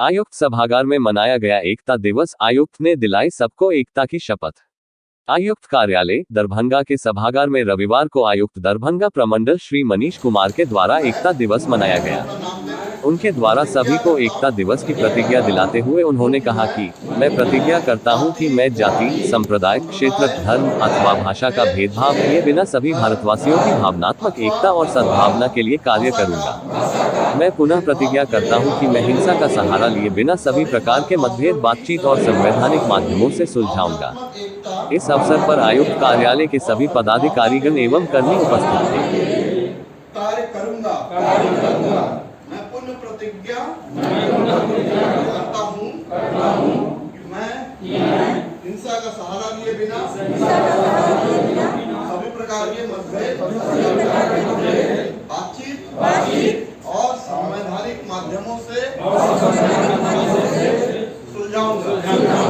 आयुक्त सभागार में मनाया गया एकता दिवस। आयुक्त ने दिलाई सबको एकता की शपथ। आयुक्त कार्यालय दरभंगा के सभागार में रविवार को आयुक्त दरभंगा प्रमंडल श्री मनीष कुमार के द्वारा एकता दिवस मनाया गया। उनके द्वारा सभी को एकता दिवस की प्रतिज्ञा दिलाते हुए उन्होंने कहा कि मैं प्रतिज्ञा करता हूं कि मैं जाति, संप्रदाय, क्षेत्र, धर्म अथवा भाषा का भेदभाव किए बिना सभी भारतवासियों की भावनात्मक एकता और सद्भावना के लिए कार्य करूंगा। मैं पुनः प्रतिज्ञा करता हूं कि मैं हिंसा का सहारा लिए बिना सभी प्रकार के मतभेद बातचीत और संवैधानिक माध्यमों से सुलझाऊंगा। इस अवसर पर आयुक्त कार्यालय के सभी पदाधिकारीगण एवं कर्मी उपस्थित थे। कार्य करूंगा। मैं पुनः प्रतिज्ञा करता हूँ कि मैं हिंसा का सहारा लिए बिना सभी प्रकार के मतभेद बातचीत और संवैधानिक माध्यमों से सुलझाऊंगा।